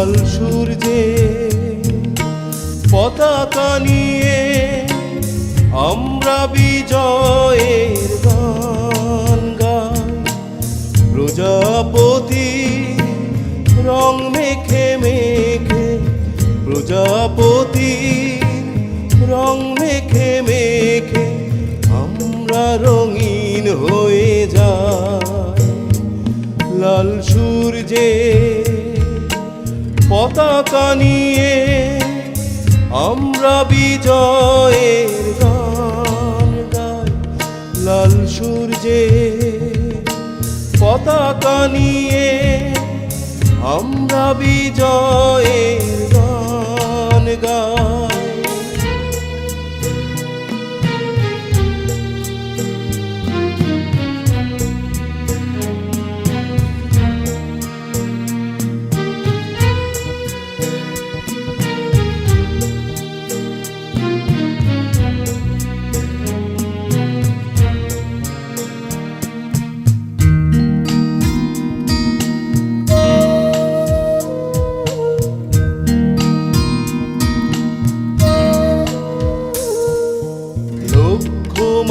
লাল সূর্যে পতাকা নিয়ে আমরা বিজয়ের গান গাই। প্রজাপতি রং মেখে মেখে, প্রজাপতি রং মেখে মেখে আমরা রঙিন হয়ে যাই। লাল সূর্যে পতাকা নিয়ে আমরা বিজয়ের গান গাই। লাল সূর্যে পতাকা নিয়ে আমরা বিজয়ের গান গাই।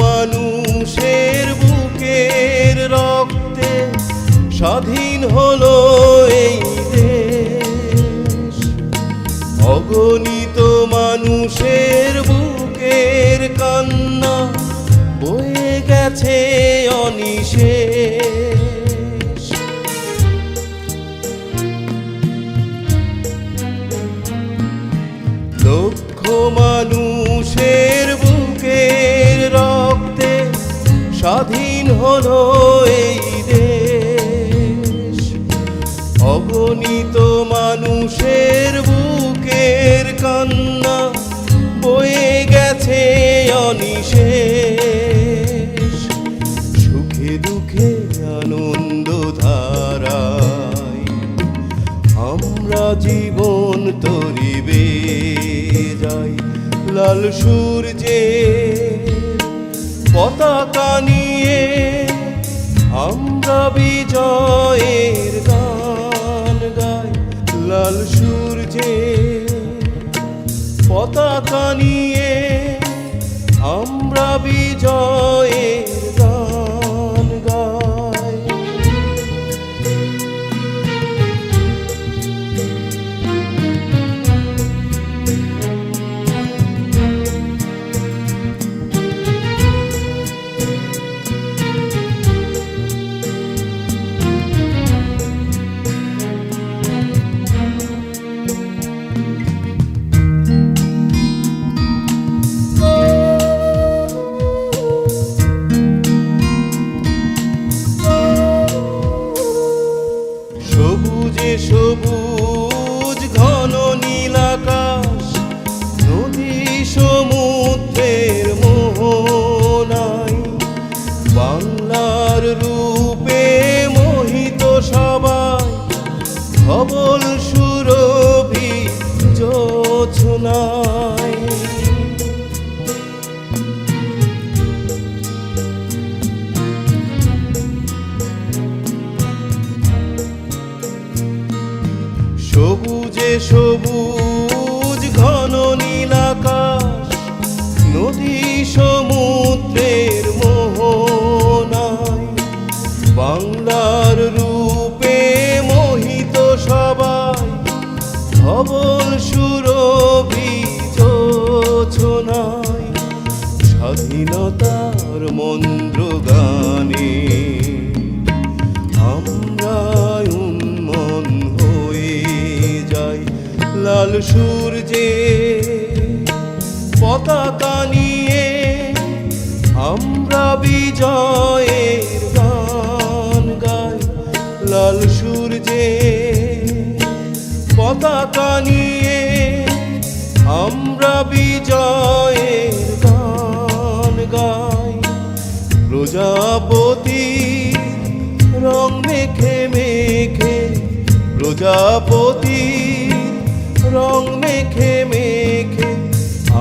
মানুষের বুকের রক্তে স্বাধীন হলো এই দেশ। অগণিত মানুষের বুকের কান্না বয়ে গেছে অনিশেষ। লক্ষ মানুষের বুকের রক্তে স্বাধীন হলো এই দেশ। অগণিত মানুষের বুকের কান্না বয়ে গেছে অনিশেষ। সুখে দুঃখে আনন্দ ধারায় আমরা জীবন তরিবে যাই। লাল সূর্যে পতাকা নিয়ে আমরা বিজয়ের গান গাই। লাল সূর্যে পতাকা নিয়ে আমরা বিজয়ের গান গাই। সবুজে সবুজ ঘন নীল আকাশ, নদী সমুদ্রের মোহনায় বাংলার রূপে মোহিত সবাই। ধবল সুরভি জোছনায় সবুজে সবুজ ঘন নীল আকাশ, নদী সমুদ্রের মোহনায় বাংলার রূপে মোহিত সবাই। ধবল সুরভি জোছনায় স্বাধীনতার মন্ত্র গানে আমরা উন্মন হয়ে যাই। লাল সূর্যে পতাকা নিয়ে আমরা বিজয়ের গান গাই। লাল সূর্যে পতাকা নিয়ে আমরা বিজয়ের গান গাই। প্রজাপতি রং মেখে মেখে, প্রজাপতি রং মেখে মেখে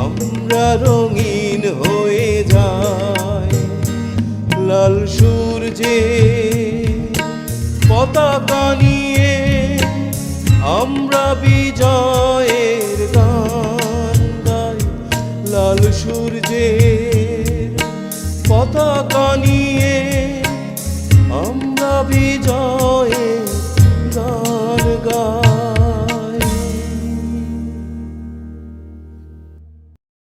আমরা রঙিন হয়ে যাই। লাল সূর্যে পতাকা নিয়ে আমরা বিজয়ের গান গাই, লাল সূর্যের পতাকা নিয়ে আমরা বিজয়